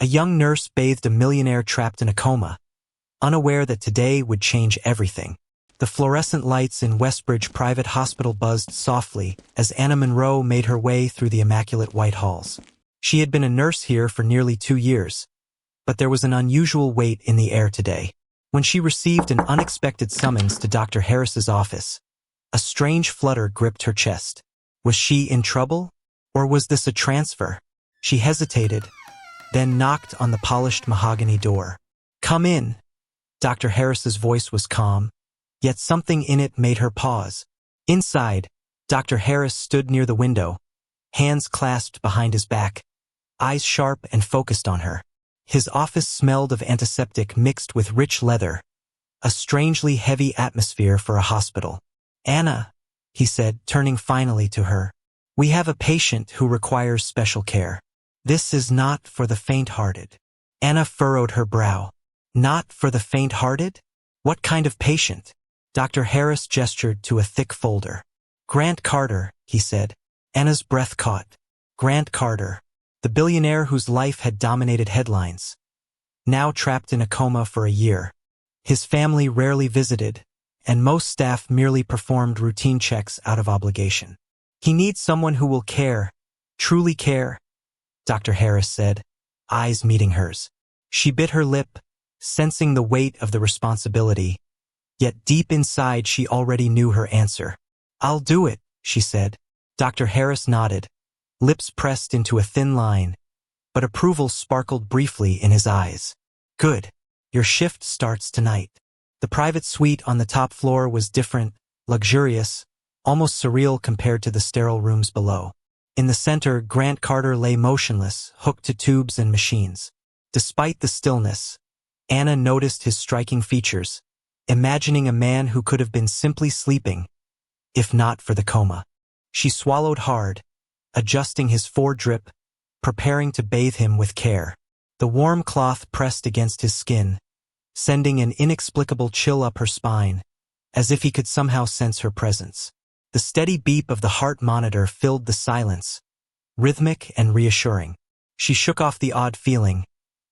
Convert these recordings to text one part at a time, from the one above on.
A young nurse bathed a millionaire trapped in a coma, unaware that today would change everything. The fluorescent lights in Westbridge Private Hospital buzzed softly as Anna Monroe made her way through the immaculate white halls. She had been a nurse here for nearly 2 years, but there was an unusual weight in the air today. When she received an unexpected summons to Dr. Harris's office, a strange flutter gripped her chest. Was she in trouble? Or was this a transfer? She hesitated, then knocked on the polished mahogany door. "Come in." Dr. Harris's voice was calm, yet something in it made her pause. Inside, Dr. Harris stood near the window, hands clasped behind his back, eyes sharp and focused on her. His office smelled of antiseptic mixed with rich leather, a strangely heavy atmosphere for a hospital. "Anna," he said, turning finally to her, "we have a patient who requires special care. This is not for the faint-hearted." Anna furrowed her brow. "Not for the faint-hearted? What kind of patient?" Dr. Harris gestured to a thick folder. "Grant Carter," he said. Anna's breath caught. Grant Carter, the billionaire whose life had dominated headlines, now trapped in a coma for a year. His family rarely visited, and most staff merely performed routine checks out of obligation. "He needs someone who will care, truly care," Dr. Harris said, eyes meeting hers. She bit her lip, sensing the weight of the responsibility, yet deep inside she already knew her answer. "I'll do it," she said. Dr. Harris nodded, lips pressed into a thin line, but approval sparkled briefly in his eyes. "Good. Your shift starts tonight." The private suite on the top floor was different, luxurious, almost surreal compared to the sterile rooms below. In the center, Grant Carter lay motionless, hooked to tubes and machines. Despite the stillness, Anna noticed his striking features, imagining a man who could have been simply sleeping, if not for the coma. She swallowed hard, adjusting his foredrip, preparing to bathe him with care. The warm cloth pressed against his skin, sending an inexplicable chill up her spine, as if he could somehow sense her presence. The steady beep of the heart monitor filled the silence, rhythmic and reassuring. She shook off the odd feeling,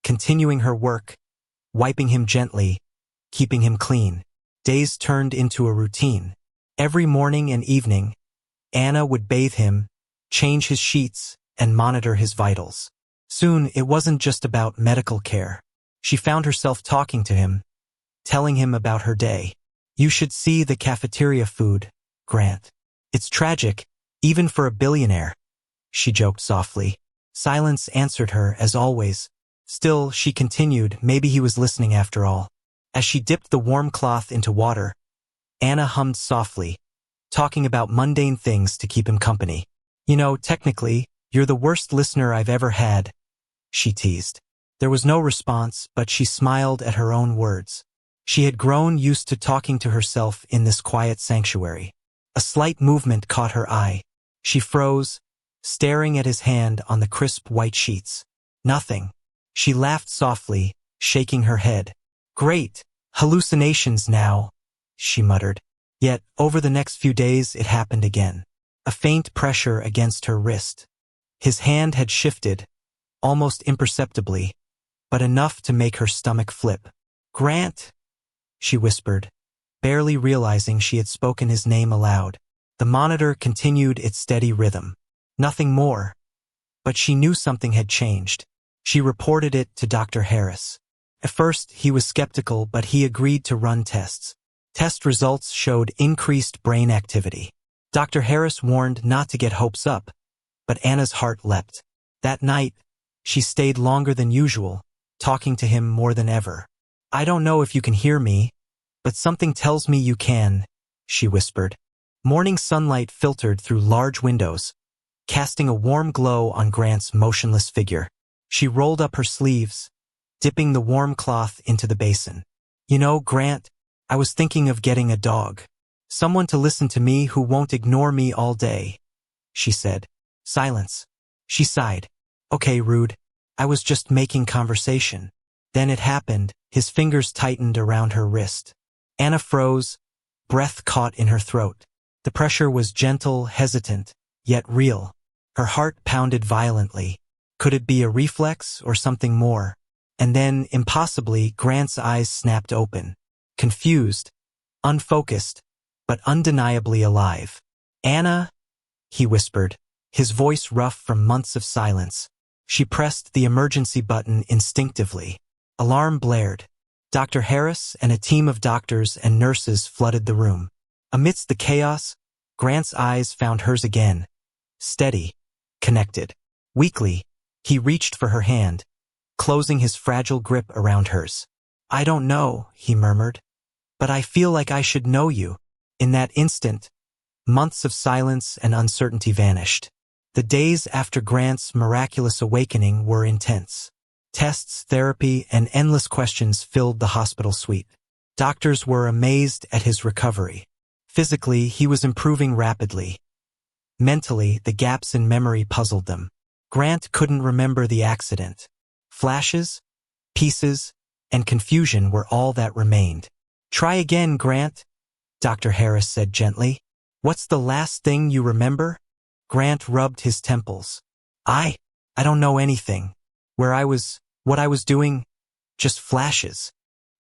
continuing her work, wiping him gently, keeping him clean. Days turned into a routine. Every morning and evening, Anna would bathe him, change his sheets, and monitor his vitals. Soon, it wasn't just about medical care. She found herself talking to him, telling him about her day. "You should see the cafeteria food, Grant. It's tragic, even for a billionaire," she joked softly. Silence answered her, as always. Still, she continued, maybe he was listening after all. As she dipped the warm cloth into water, Anna hummed softly, talking about mundane things to keep him company. "You know, technically, you're the worst listener I've ever had," she teased. There was no response, but she smiled at her own words. She had grown used to talking to herself in this quiet sanctuary. A slight movement caught her eye. She froze, staring at his hand on the crisp white sheets. "Nothing." She laughed softly, shaking her head. "Great. Hallucinations now," she muttered. Yet, over the next few days, it happened again. A faint pressure against her wrist. His hand had shifted, almost imperceptibly, but enough to make her stomach flip. "Grant," she whispered, barely realizing she had spoken his name aloud. The monitor continued its steady rhythm. Nothing more. But she knew something had changed. She reported it to Dr. Harris. At first, he was skeptical, but he agreed to run tests. Test results showed increased brain activity. Dr. Harris warned not to get hopes up, but Anna's heart leapt. That night, she stayed longer than usual, talking to him more than ever. "I don't know if you can hear me, but something tells me you can," she whispered. Morning sunlight filtered through large windows, casting a warm glow on Grant's motionless figure. She rolled up her sleeves, dipping the warm cloth into the basin. "You know, Grant, I was thinking of getting a dog. Someone to listen to me who won't ignore me all day," she said. Silence. She sighed. "Okay, Rude. I was just making conversation." Then it happened. His fingers tightened around her wrist. Anna froze, breath caught in her throat. The pressure was gentle, hesitant, yet real. Her heart pounded violently. Could it be a reflex or something more? And then, impossibly, Grant's eyes snapped open. Confused, unfocused, but undeniably alive. "Anna," he whispered, his voice rough from months of silence. She pressed the emergency button instinctively. Alarm blared. Dr. Harris and a team of doctors and nurses flooded the room. Amidst the chaos, Grant's eyes found hers again. Steady, connected. Weakly, he reached for her hand, closing his fragile grip around hers. "I don't know," he murmured, "but I feel like I should know you." In that instant, months of silence and uncertainty vanished. The days after Grant's miraculous awakening were intense. Tests, therapy, and endless questions filled the hospital suite. Doctors were amazed at his recovery. Physically, he was improving rapidly. Mentally, the gaps in memory puzzled them. Grant couldn't remember the accident. Flashes, pieces, and confusion were all that remained. "Try again, Grant," Dr. Harris said gently. "What's the last thing you remember?" Grant rubbed his temples. I don't know anything. What I was doing, just flashes."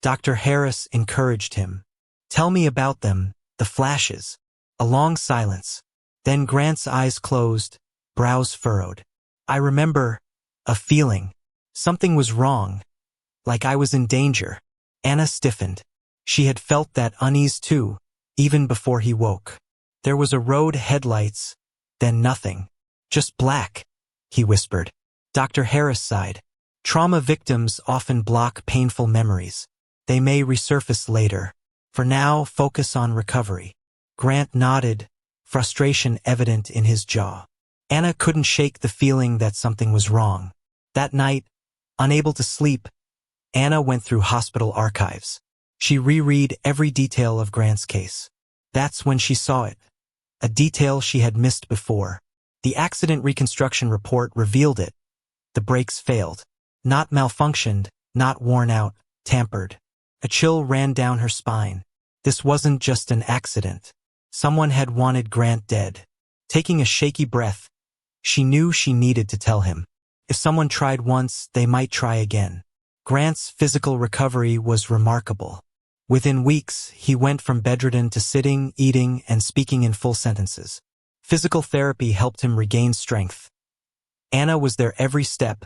Dr. Harris encouraged him. "Tell me about them, the flashes." A long silence. Then Grant's eyes closed, brows furrowed. "I remember a feeling. Something was wrong, like I was in danger." Anna stiffened. She had felt that unease too, even before he woke. There was a road headlights, then nothing. "Just black," he whispered. Dr. Harris sighed. "Trauma victims often block painful memories. They may resurface later. For now, focus on recovery." Grant nodded, frustration evident in his jaw. Anna couldn't shake the feeling that something was wrong. That night, unable to sleep, Anna went through hospital archives. She reread every detail of Grant's case. That's when she saw it. A detail she had missed before. The accident reconstruction report revealed it. The brakes failed. Not malfunctioned, not worn out, tampered. A chill ran down her spine. This wasn't just an accident. Someone had wanted Grant dead. Taking a shaky breath, she knew she needed to tell him. If someone tried once, they might try again. Grant's physical recovery was remarkable. Within weeks, he went from bedridden to sitting, eating, and speaking in full sentences. Physical therapy helped him regain strength. Anna was there every step,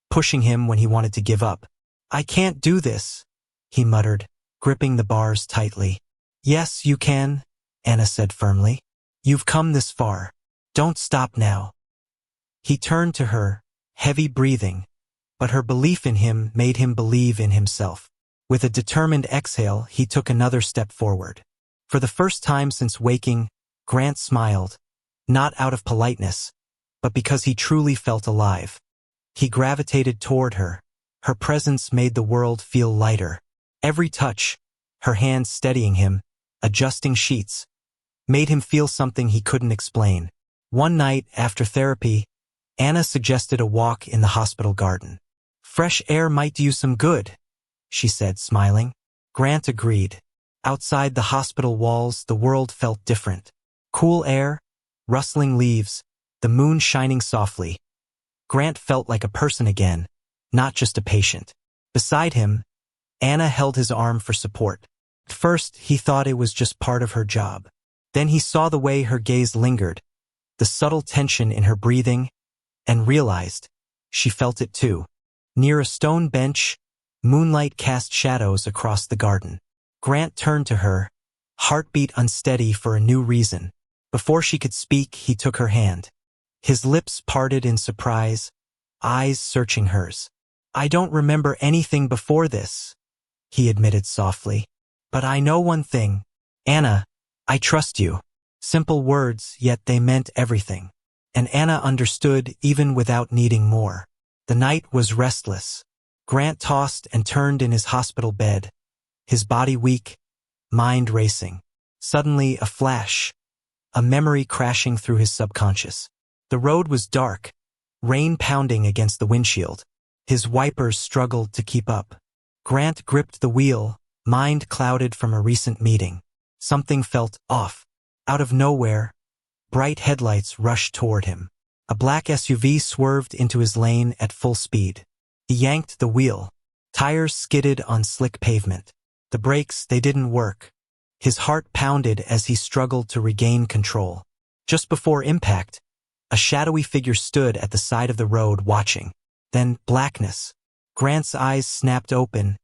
pushing him when he wanted to give up. "I can't do this," he muttered, gripping the bars tightly. "Yes, you can," Anna said firmly. "You've come this far. Don't stop now." He turned to her, heavy breathing, but her belief in him made him believe in himself. With a determined exhale, he took another step forward. For the first time since waking, Grant smiled, not out of politeness, but because he truly felt alive. He gravitated toward her. Her presence made the world feel lighter. Every touch, her hands steadying him, adjusting sheets, made him feel something he couldn't explain. One night, after therapy, Anna suggested a walk in the hospital garden. "Fresh air might do you some good," she said, smiling. Grant agreed. Outside the hospital walls, the world felt different. Cool air, rustling leaves, the moon shining softly. Grant felt like a person again, not just a patient. Beside him, Anna held his arm for support. At first, he thought it was just part of her job. Then he saw the way her gaze lingered, the subtle tension in her breathing, and realized she felt it too. Near a stone bench, moonlight cast shadows across the garden. Grant turned to her, heartbeat unsteady for a new reason. Before she could speak, he took her hand. His lips parted in surprise, eyes searching hers. "I don't remember anything before this," he admitted softly. "But I know one thing. Anna, I trust you." Simple words, yet they meant everything. And Anna understood even without needing more. The night was restless. Grant tossed and turned in his hospital bed, his body weak, mind racing. Suddenly, a flash, a memory crashing through his subconscious. The road was dark, rain pounding against the windshield. His wipers struggled to keep up. Grant gripped the wheel, mind clouded from a recent meeting. Something felt off. Out of nowhere, bright headlights rushed toward him. A black SUV swerved into his lane at full speed. He yanked the wheel. Tires skidded on slick pavement. The brakes, they didn't work. His heart pounded as he struggled to regain control. Just before impact, a shadowy figure stood at the side of the road watching. Then blackness. Grant's eyes snapped open,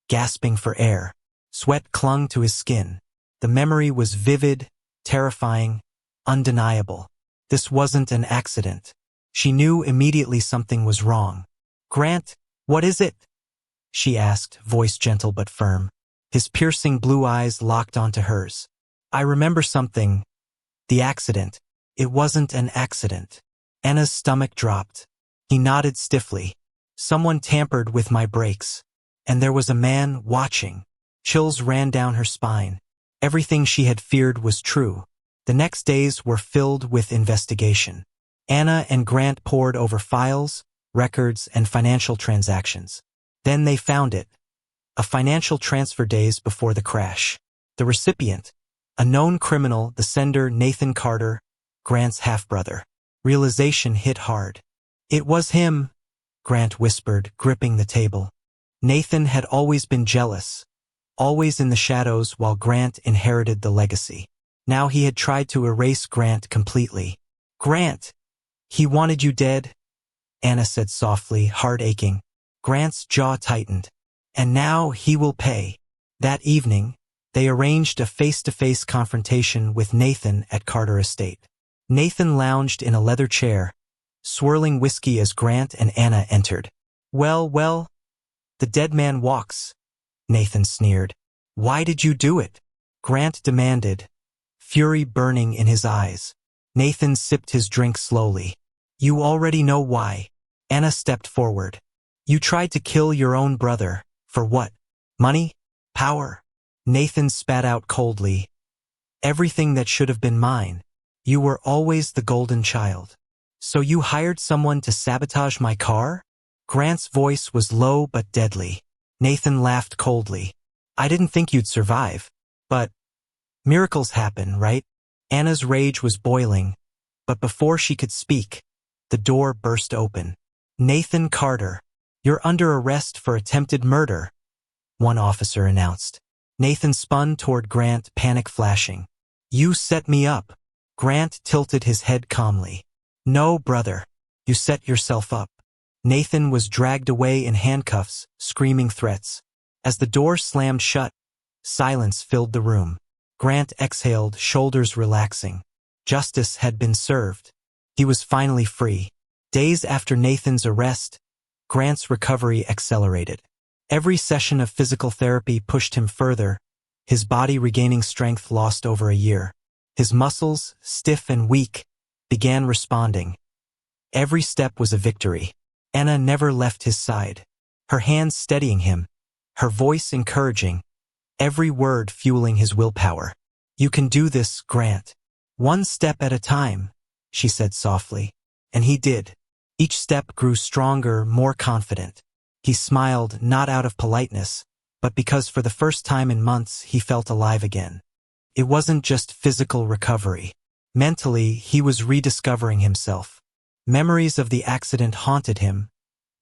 gasping for air. Sweat clung to his skin. The memory was vivid, terrifying, undeniable. This wasn't an accident. She knew immediately something was wrong. "Grant, what is it?" she asked, voice gentle but firm. His piercing blue eyes locked onto hers. "I remember something. The accident. It wasn't an accident." Anna's stomach dropped. He nodded stiffly. "Someone tampered with my brakes. And there was a man watching." Chills ran down her spine. Everything she had feared was true. The next days were filled with investigation. Anna and Grant pored over files, records, and financial transactions. Then they found it. A financial transfer days before the crash. The recipient, a known criminal, the sender Nathan Carter, Grant's half-brother. Realization hit hard. "It was him," Grant whispered, gripping the table. Nathan had always been jealous, always in the shadows while Grant inherited the legacy. Now he had tried to erase Grant completely. "Grant, he wanted you dead," Anna said softly, heart aching. Grant's jaw tightened. "And now he will pay." That evening, they arranged a face-to-face confrontation with Nathan at Carter Estate. Nathan lounged in a leather chair, swirling whiskey as Grant and Anna entered. Well, the dead man walks," Nathan sneered. "Why did you do it?" Grant demanded, fury burning in his eyes. Nathan sipped his drink slowly. "You already know why." Anna stepped forward. "You tried to kill your own brother. For what? Money? Power?" Nathan spat out coldly. "Everything that should have been mine. You were always the golden child. So you hired someone to sabotage my car?" Grant's voice was low but deadly. Nathan laughed coldly. "I didn't think you'd survive. But miracles happen, right?" Anna's rage was boiling, but before she could speak, the door burst open. "Nathan Carter, you're under arrest for attempted murder," one officer announced. Nathan spun toward Grant, panic flashing. "You set me up." Grant tilted his head calmly. "No, brother. You set yourself up." Nathan was dragged away in handcuffs, screaming threats. As the door slammed shut, silence filled the room. Grant exhaled, shoulders relaxing. Justice had been served. He was finally free. Days after Nathan's arrest, Grant's recovery accelerated. Every session of physical therapy pushed him further, his body regaining strength lost over a year. His muscles, stiff and weak, began responding. Every step was a victory. Anna never left his side, her hands steadying him, her voice encouraging, every word fueling his willpower. "You can do this, Grant. One step at a time," she said softly. And he did. Each step grew stronger, more confident. He smiled, not out of politeness, but because for the first time in months he felt alive again. It wasn't just physical recovery. Mentally, he was rediscovering himself. Memories of the accident haunted him,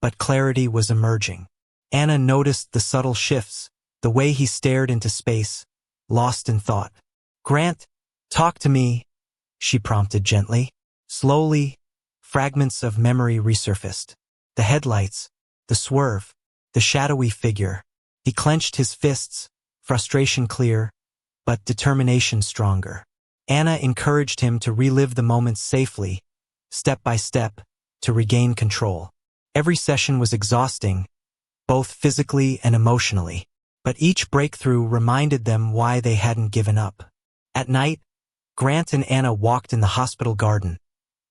but clarity was emerging. Anna noticed the subtle shifts, the way he stared into space, lost in thought. "Grant, talk to me," she prompted gently. Slowly, fragments of memory resurfaced. The headlights, the swerve, the shadowy figure. He clenched his fists, frustration clear, but determination stronger. Anna encouraged him to relive the moments safely, step by step, to regain control. Every session was exhausting, both physically and emotionally, but each breakthrough reminded them why they hadn't given up. At night, Grant and Anna walked in the hospital garden,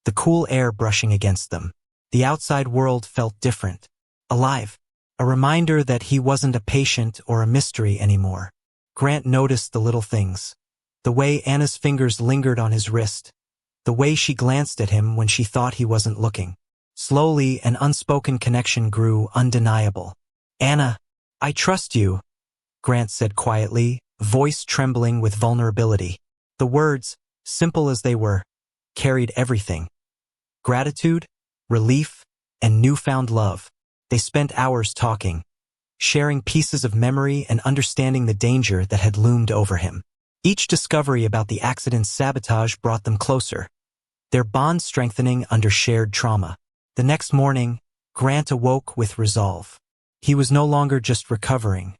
the cool air brushing against them. The outside world felt different, alive, a reminder that he wasn't a patient or a mystery anymore. Grant noticed the little things, the way Anna's fingers lingered on his wrist, the way she glanced at him when she thought he wasn't looking. Slowly, an unspoken connection grew, undeniable. "Anna, I trust you," Grant said quietly, voice trembling with vulnerability. The words, simple as they were, carried everything. gratitude, relief, and newfound love. They spent hours talking, sharing pieces of memory and understanding the danger that had loomed over him. Each discovery about the accident's sabotage brought them closer, their bond strengthening under shared trauma. The next morning, Grant awoke with resolve. He was no longer just recovering.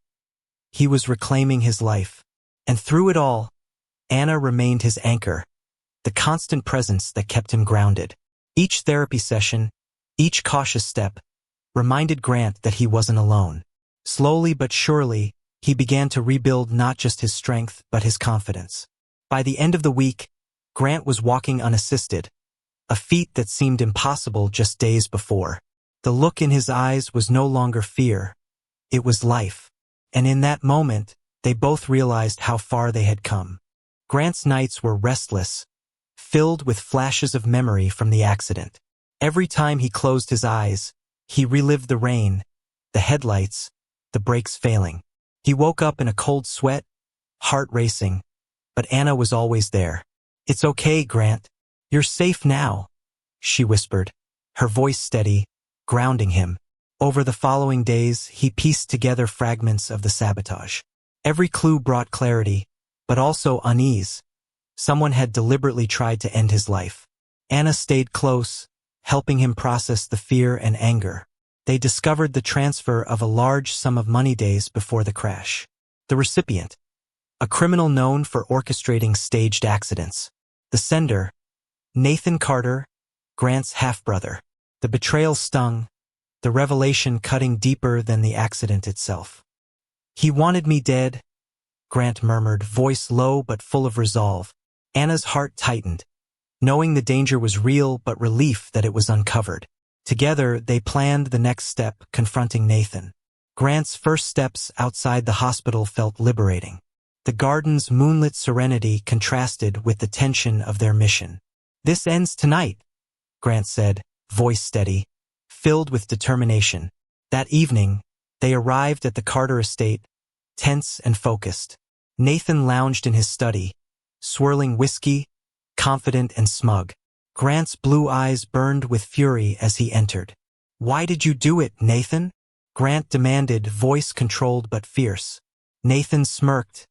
He was reclaiming his life. And through it all, Anna remained his anchor, the constant presence that kept him grounded. Each therapy session, each cautious step, reminded Grant that he wasn't alone. Slowly but surely, he began to rebuild not just his strength but his confidence. By the end of the week, Grant was walking unassisted, a feat that seemed impossible just days before. The look in his eyes was no longer fear, it was life. And in that moment, they both realized how far they had come. Grant's nights were restless, filled with flashes of memory from the accident. Every time he closed his eyes, he relived the rain, the headlights, the brakes failing. He woke up in a cold sweat, heart racing, but Anna was always there. "It's okay, Grant. You're safe now," she whispered, her voice steady, grounding him. Over the following days, he pieced together fragments of the sabotage. Every clue brought clarity, but also unease. Someone had deliberately tried to end his life. Anna stayed close, helping him process the fear and anger. They discovered the transfer of a large sum of money days before the crash. The recipient, a criminal known for orchestrating staged accidents. The sender, Nathan Carter, Grant's half-brother. The betrayal stung, the revelation cutting deeper than the accident itself. "He wanted me dead," Grant murmured, voice low but full of resolve. Anna's heart tightened, knowing the danger was real but relief that it was uncovered. Together, they planned the next step, confronting Nathan. Grant's first steps outside the hospital felt liberating. The garden's moonlit serenity contrasted with the tension of their mission. "This ends tonight," Grant said, voice steady, filled with determination. That evening, they arrived at the Carter estate, tense and focused. Nathan lounged in his study, swirling whiskey, confident and smug. Grant's blue eyes burned with fury as he entered. "Why did you do it, Nathan?" Grant demanded, voice controlled but fierce. Nathan smirked,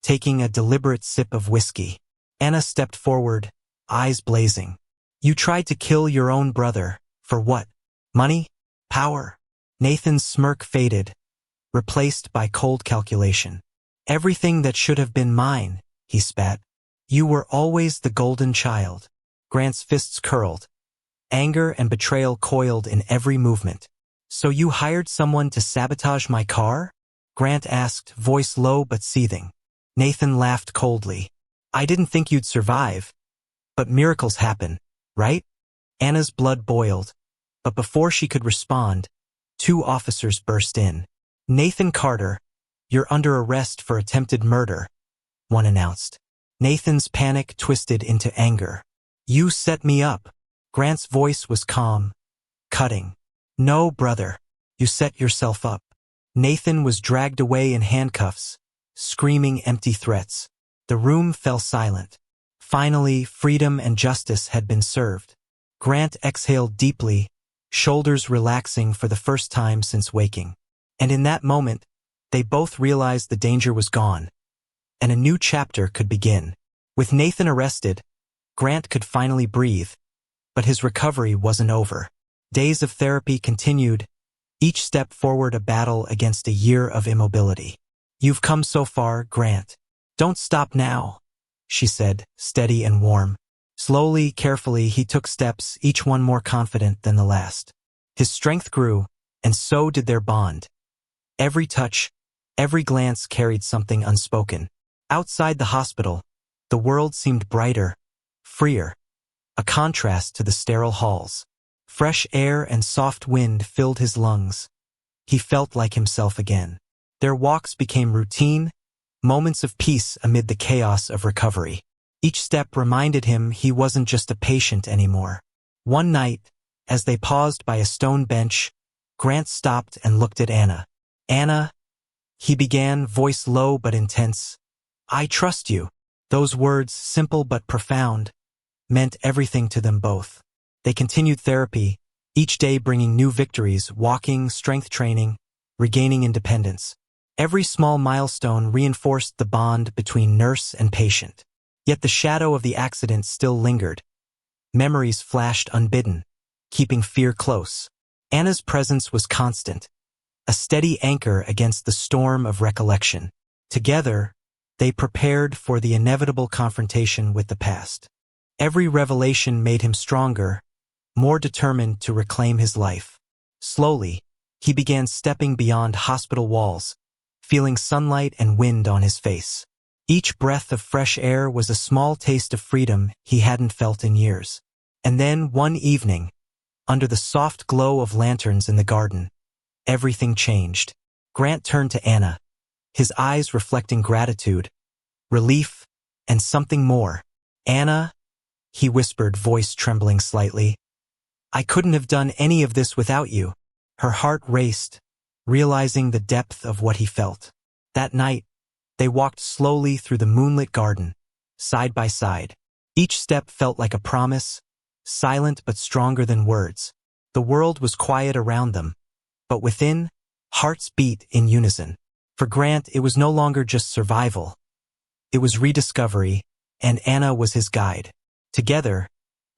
taking a deliberate sip of whiskey. Anna stepped forward, eyes blazing. "You tried to kill your own brother. For what? Money? Power?" Nathan's smirk faded, replaced by cold calculation. "Everything that should have been mine," he spat. "You were always the golden child." Grant's fists curled. Anger and betrayal coiled in every movement. "So you hired someone to sabotage my car?" Grant asked, voice low but seething. Nathan laughed coldly. "I didn't think you'd survive. But miracles happen, right?" Anna's blood boiled, but before she could respond, 2 officers burst in. "Nathan Carter, you're under arrest for attempted murder," one announced. Nathan's panic twisted into anger. "You set me up." Grant's voice was calm, cutting. "No, brother, you set yourself up." Nathan was dragged away in handcuffs, screaming empty threats. The room fell silent. Finally, freedom and justice had been served. Grant exhaled deeply, shoulders relaxing for the first time since waking. And in that moment, they both realized the danger was gone, and a new chapter could begin. With Nathan arrested, Grant could finally breathe, but his recovery wasn't over. Days of therapy continued, each step forward a battle against a year of immobility. "You've come so far, Grant. Don't stop now," she said, steady and warm. Slowly, carefully, he took steps, each one more confident than the last. His strength grew, and so did their bond. Every touch, every glance carried something unspoken. Outside the hospital, the world seemed brighter, freer, a contrast to the sterile halls. Fresh air and soft wind filled his lungs. He felt like himself again. Their walks became routine, moments of peace amid the chaos of recovery. Each step reminded him he wasn't just a patient anymore. One night, as they paused by a stone bench, Grant stopped and looked at Anna. "Anna," he began, voice low but intense, "I trust you." Those words, simple but profound, meant everything to them both. They continued therapy, each day bringing new victories, walking, strength training, regaining independence. Every small milestone reinforced the bond between nurse and patient. Yet the shadow of the accident still lingered. Memories flashed unbidden, keeping fear close. Anna's presence was constant, a steady anchor against the storm of recollection. Together, they prepared for the inevitable confrontation with the past. Every revelation made him stronger, more determined to reclaim his life. Slowly, he began stepping beyond hospital walls, feeling sunlight and wind on his face. Each breath of fresh air was a small taste of freedom he hadn't felt in years. And then, one evening, under the soft glow of lanterns in the garden, everything changed. Grant turned to Anna, his eyes reflecting gratitude, relief, and something more. "Anna," he whispered, voice trembling slightly, "I couldn't have done any of this without you." Her heart raced, realizing the depth of what he felt. That night, they walked slowly through the moonlit garden, side by side. Each step felt like a promise, silent but stronger than words. The world was quiet around them, but within, hearts beat in unison. For Grant, it was no longer just survival. It was rediscovery, and Anna was his guide. Together,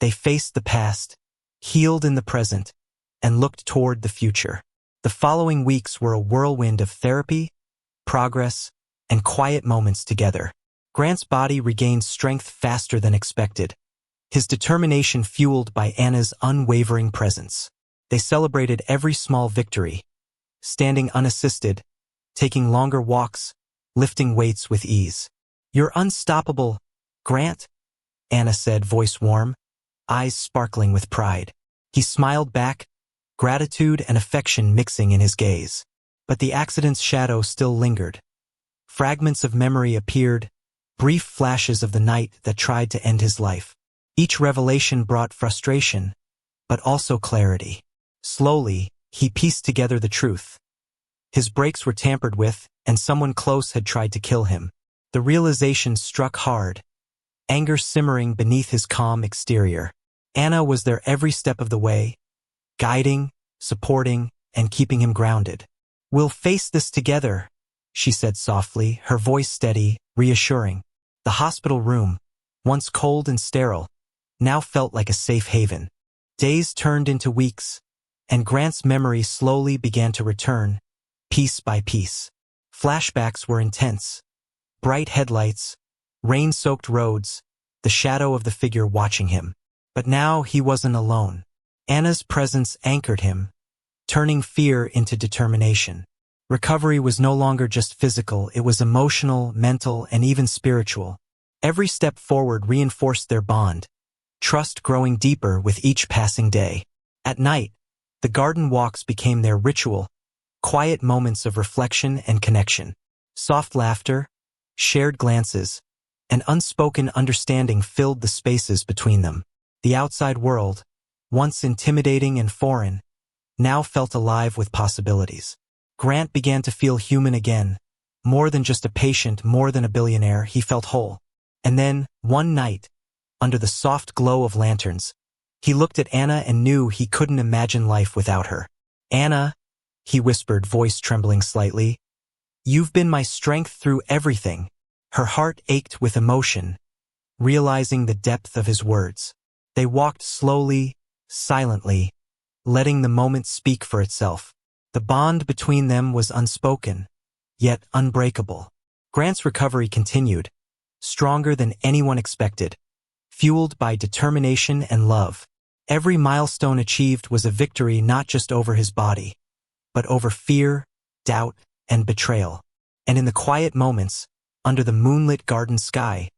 they faced the past, healed in the present, and looked toward the future. The following weeks were a whirlwind of therapy, progress, and quiet moments together. Grant's body regained strength faster than expected, his determination fueled by Anna's unwavering presence. They celebrated every small victory, standing unassisted, taking longer walks, lifting weights with ease. "You're unstoppable, Grant," Anna said, voice warm, eyes sparkling with pride. He smiled back, gratitude and affection mixing in his gaze. But the accident's shadow still lingered. Fragments of memory appeared, brief flashes of the night that tried to end his life. Each revelation brought frustration, but also clarity. Slowly, he pieced together the truth. His brakes were tampered with, and someone close had tried to kill him. The realization struck hard, anger simmering beneath his calm exterior. Anna was there every step of the way, guiding, supporting, and keeping him grounded. "We'll face this together," she said softly, her voice steady, reassuring. The hospital room, once cold and sterile, now felt like a safe haven. Days turned into weeks, and Grant's memory slowly began to return, piece by piece. Flashbacks were intense. Bright headlights, rain-soaked roads, the shadow of the figure watching him. But now he wasn't alone. Anna's presence anchored him, turning fear into determination. Recovery was no longer just physical, it was emotional, mental, and even spiritual. Every step forward reinforced their bond, trust growing deeper with each passing day. At night, the garden walks became their ritual, quiet moments of reflection and connection. Soft laughter, shared glances, and unspoken understanding filled the spaces between them. The outside world, once intimidating and foreign, now felt alive with possibilities. Grant began to feel human again. More than just a patient, more than a billionaire, he felt whole. And then, one night, under the soft glow of lanterns, he looked at Anna and knew he couldn't imagine life without her. "Anna," he whispered, voice trembling slightly, "you've been my strength through everything." Her heart ached with emotion, realizing the depth of his words. They walked slowly, silently, letting the moment speak for itself. The bond between them was unspoken, yet unbreakable. Grant's recovery continued, stronger than anyone expected, fueled by determination and love. Every milestone achieved was a victory not just over his body, but over fear, doubt, and betrayal. And in the quiet moments, under the moonlit garden sky,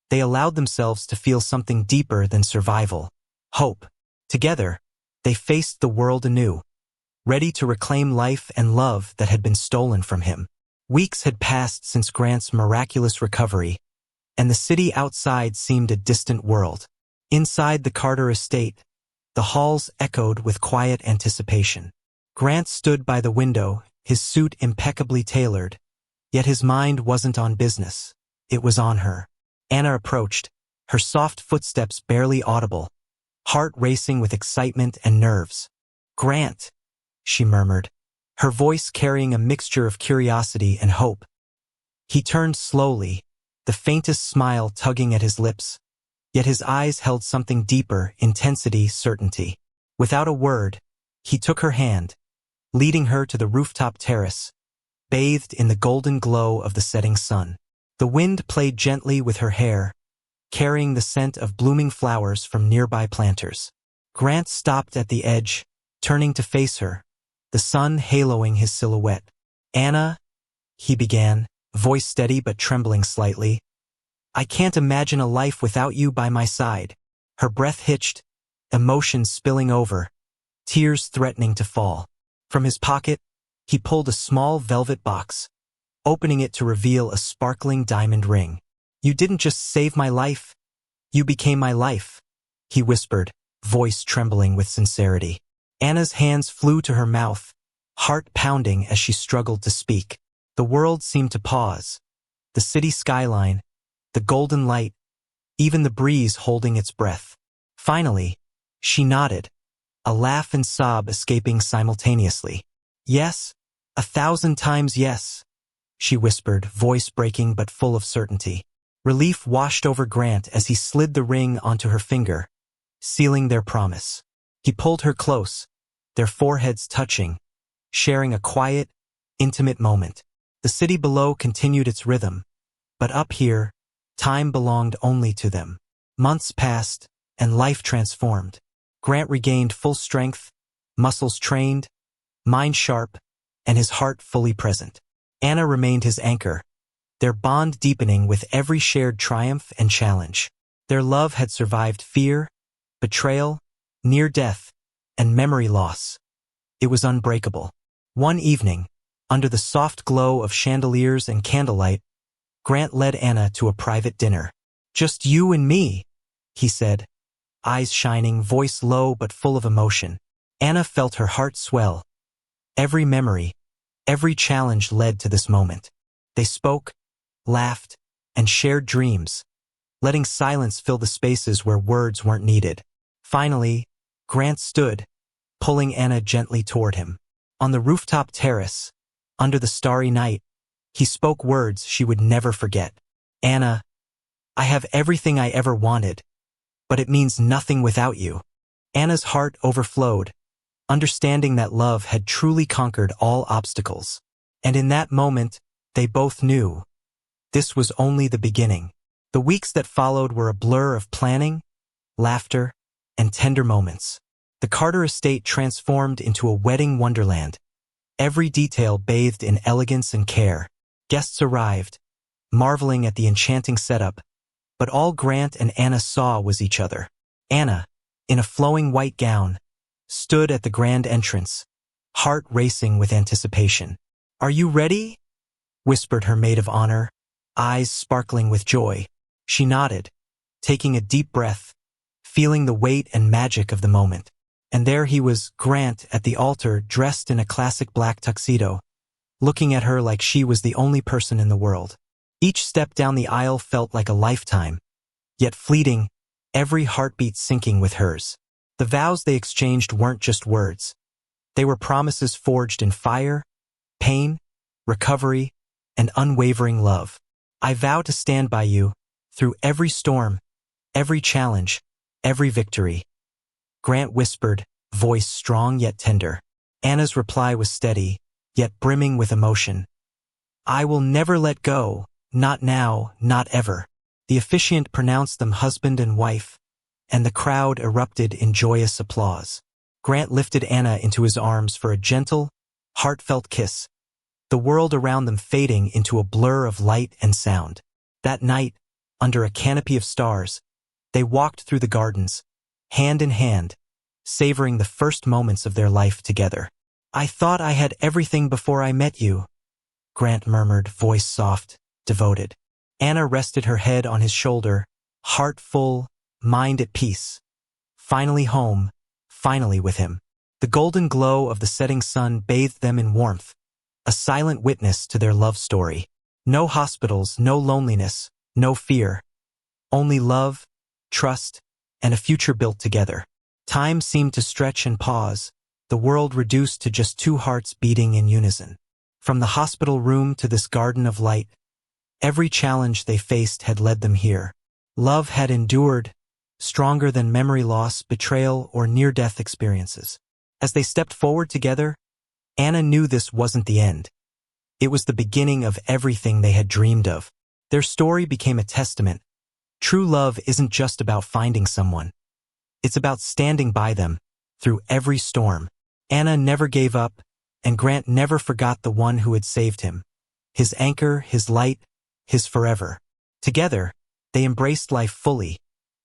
they allowed themselves to feel something deeper than survival, hope. Together, they faced the world anew, ready to reclaim life and love that had been stolen from him. Weeks had passed since Grant's miraculous recovery, and the city outside seemed a distant world. Inside the Carter estate, the halls echoed with quiet anticipation. Grant stood by the window, his suit impeccably tailored, yet his mind wasn't on business. It was on her. Anna approached, her soft footsteps barely audible, heart racing with excitement and nerves. "Grant," she murmured, her voice carrying a mixture of curiosity and hope. He turned slowly, the faintest smile tugging at his lips, yet his eyes held something deeper: intensity, certainty. Without a word, he took her hand, leading her to the rooftop terrace, bathed in the golden glow of the setting sun. The wind played gently with her hair, carrying the scent of blooming flowers from nearby planters. Grant stopped at the edge, turning to face her, the sun haloing his silhouette. "Anna," he began, voice steady but trembling slightly, "I can't imagine a life without you by my side." Her breath hitched, emotions spilling over, tears threatening to fall. From his pocket, he pulled a small velvet box, opening it to reveal a sparkling diamond ring. "You didn't just save my life, you became my life," he whispered, voice trembling with sincerity. Anna's hands flew to her mouth, heart pounding as she struggled to speak. The world seemed to pause. The city skyline, the golden light, even the breeze holding its breath. Finally, she nodded, a laugh and sob escaping simultaneously. "Yes, 1,000 times yes," she whispered, voice breaking but full of certainty. Relief washed over Grant as he slid the ring onto her finger, sealing their promise. He pulled her close, their foreheads touching, sharing a quiet, intimate moment. The city below continued its rhythm, but up here, time belonged only to them. Months passed, and life transformed. Grant regained full strength, muscles trained, mind sharp, and his heart fully present. Anna remained his anchor, their bond deepening with every shared triumph and challenge. Their love had survived fear, betrayal, near death, and memory loss. It was unbreakable. One evening, under the soft glow of chandeliers and candlelight, Grant led Anna to a private dinner. "Just you and me," he said, eyes shining, voice low but full of emotion. Anna felt her heart swell. Every memory, every challenge led to this moment. They spoke, laughed, and shared dreams, letting silence fill the spaces where words weren't needed. Finally, Grant stood, pulling Anna gently toward him. On the rooftop terrace, under the starry night, he spoke words she would never forget. "Anna, I have everything I ever wanted, but it means nothing without you." Anna's heart overflowed, understanding that love had truly conquered all obstacles. And in that moment, they both knew this was only the beginning. The weeks that followed were a blur of planning, laughter, and tender moments. The Carter estate transformed into a wedding wonderland, every detail bathed in elegance and care. Guests arrived, marveling at the enchanting setup, but all Grant and Anna saw was each other. Anna, in a flowing white gown, stood at the grand entrance, heart racing with anticipation. "Are you ready?" whispered her maid of honor, eyes sparkling with joy. She nodded, taking a deep breath, feeling the weight and magic of the moment. And there he was, Grant, at the altar, dressed in a classic black tuxedo, looking at her like she was the only person in the world. Each step down the aisle felt like a lifetime, yet fleeting, every heartbeat syncing with hers. The vows they exchanged weren't just words. They were promises forged in fire, pain, recovery, and unwavering love. "I vow to stand by you, through every storm, every challenge, every victory," Grant whispered, voice strong yet tender. Anna's reply was steady, yet brimming with emotion. "I will never let go, not now, not ever." The officiant pronounced them husband and wife, and the crowd erupted in joyous applause. Grant lifted Anna into his arms for a gentle, heartfelt kiss, the world around them fading into a blur of light and sound. That night, under a canopy of stars, they walked through the gardens, hand in hand, savoring the first moments of their life together. "I thought I had everything before I met you," Grant murmured, voice soft, devoted. Anna rested her head on his shoulder, heart full, mind at peace. Finally home, finally with him. The golden glow of the setting sun bathed them in warmth, a silent witness to their love story. No hospitals, no loneliness, no fear. Only love, trust, and a future built together. Time seemed to stretch and pause, the world reduced to just two hearts beating in unison. From the hospital room to this garden of light, every challenge they faced had led them here. Love had endured, stronger than memory loss, betrayal, or near-death experiences. As they stepped forward together, Anna knew this wasn't the end. It was the beginning of everything they had dreamed of. Their story became a testament. True love isn't just about finding someone. It's about standing by them through every storm. Anna never gave up, and Grant never forgot the one who had saved him. His anchor, his light, his forever. Together, they embraced life fully,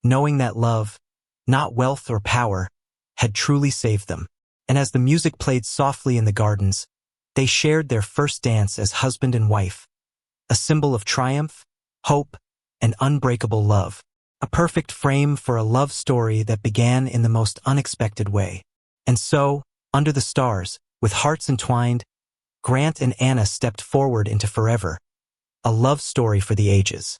knowing that love, not wealth or power, had truly saved them. And as the music played softly in the gardens, they shared their first dance as husband and wife, a symbol of triumph, hope, and unbreakable love. A perfect frame for a love story that began in the most unexpected way. And so, under the stars, with hearts entwined, Grant and Anna stepped forward into forever, a love story for the ages.